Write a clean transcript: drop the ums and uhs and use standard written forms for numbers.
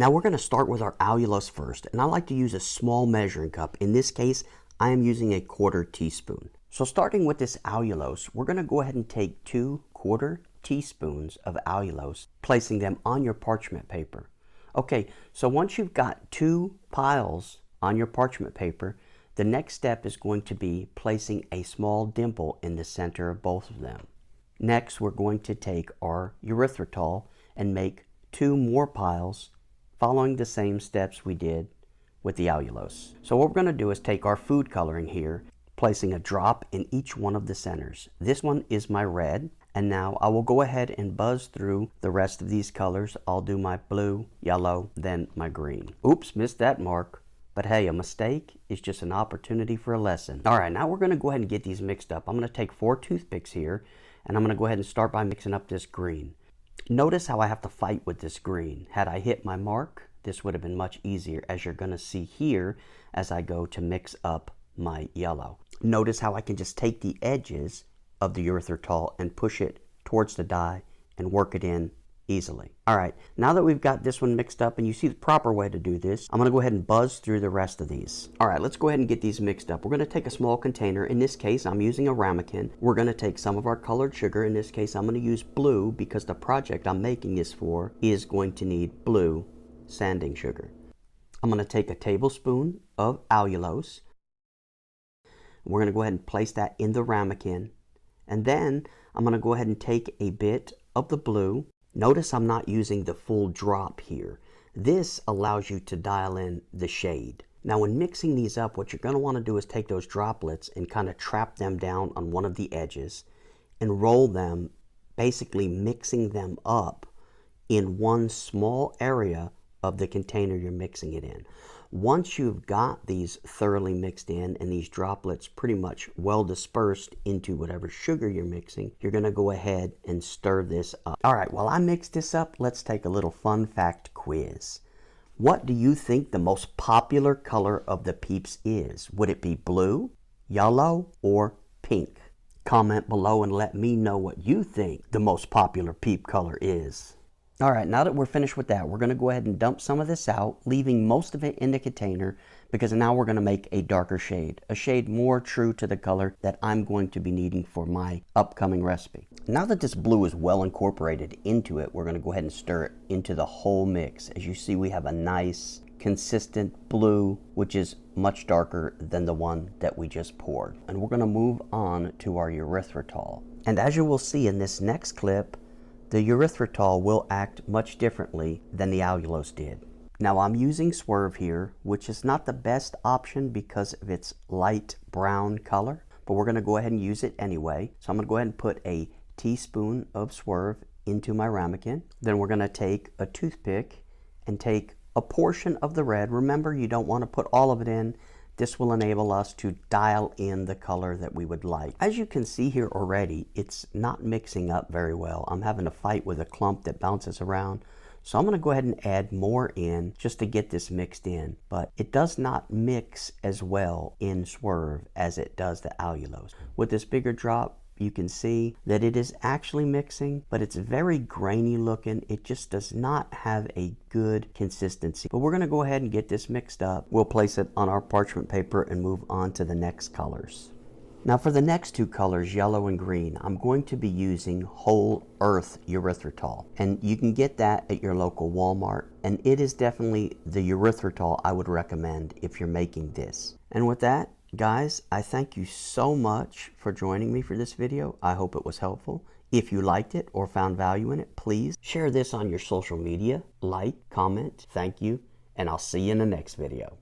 Now we're going to start with our allulose first, and I like to use a small measuring cup. In this case, I am using a 1/4 teaspoon. So starting with this allulose, we're going to go ahead and take 2 1/4 teaspoons of allulose, placing them on your parchment paper. Okay, so once you've got 2 piles on your parchment paper, the next step is going to be placing a small dimple in the center of both of them. Next, we're going to take our erythritol and make 2 more piles, following the same steps we did with the allulose. So what we're going to do is take our food coloring here, placing a drop in each one of the centers. This one is my red, and now I will go ahead and buzz through the rest of these colors. I'll do my blue, yellow, then my green. Oops, missed that mark. But hey, a mistake is just an opportunity for a lesson. All right, now we're going to go ahead and get these mixed up. I'm going to take 4 toothpicks here, and I'm going to go ahead and start by mixing up this green. Notice how I have to fight with this green. Had I hit my mark, this would have been much easier, as you're going to see here as I go to mix up my yellow. Notice how I can just take the edges of the erythritol and push it towards the dye and work it in easily. All right, now that we've got this one mixed up and you see the proper way to do this, I'm going to go ahead and buzz through the rest of these. All right, let's go ahead and get these mixed up. We're going to take a small container. In this case, I'm using a ramekin. We're going to take some of our colored sugar. In this case, I'm going to use blue because the project I'm making this for is going to need blue sanding sugar. I'm going to take a tablespoon of allulose. We're going to go ahead and place that in the ramekin. And then I'm going to go ahead and take a bit of the blue. Notice I'm not using the full drop here. This allows you to dial in the shade. Now when mixing these up, what you're going to want to do is take those droplets and kind of trap them down on one of the edges and roll them, basically mixing them up in one small area of the container you're mixing it in. Once you've got these thoroughly mixed in and these droplets pretty much well dispersed into whatever sugar you're mixing, you're going to go ahead and stir this up. All right, while I mix this up, let's take a little fun fact quiz. What do you think the most popular color of the Peeps is? Would it be blue, yellow, or pink? Comment below and let me know what you think the most popular Peep color is. All right, now that we're finished with that, we're going to go ahead and dump some of this out, leaving most of it in the container, because now we're going to make a darker shade, a shade more true to the color that I'm going to be needing for my upcoming recipe. Now that this blue is well incorporated into it, we're going to go ahead and stir it into the whole mix. As you see, we have a nice, consistent blue, which is much darker than the one that we just poured. And we're going to move on to our erythritol. And as you will see in this next clip, the erythritol will act much differently than the allulose did. Now I'm using Swerve here, which is not the best option because of its light brown color, but we're going to go ahead and use it anyway. So I'm going to go ahead and put a teaspoon of Swerve into my ramekin. Then we're going to take a toothpick and take a portion of the red. Remember, you don't want to put all of it in. This will enable us to dial in the color that we would like. As you can see here already, it's not mixing up very well. I'm having to fight with a clump that bounces around. So I'm going to go ahead and add more in just to get this mixed in. But it does not mix as well in Swerve as it does the allulose. With this bigger drop, you can see that it is actually mixing, but it's very grainy looking. It just does not have a good consistency. But we're going to go ahead and get this mixed up. We'll place it on our parchment paper and move on to the next colors. Now for the next 2 colors, yellow and green, I'm going to be using whole earth erythritol. And you can get that at your local Walmart. And it is definitely the erythritol I would recommend if you're making this. And with that, guys, I thank you so much for joining me for this video. I hope it was helpful. If you liked it or found value in it, please share this on your social media, like, comment, thank you, and I'll see you in the next video.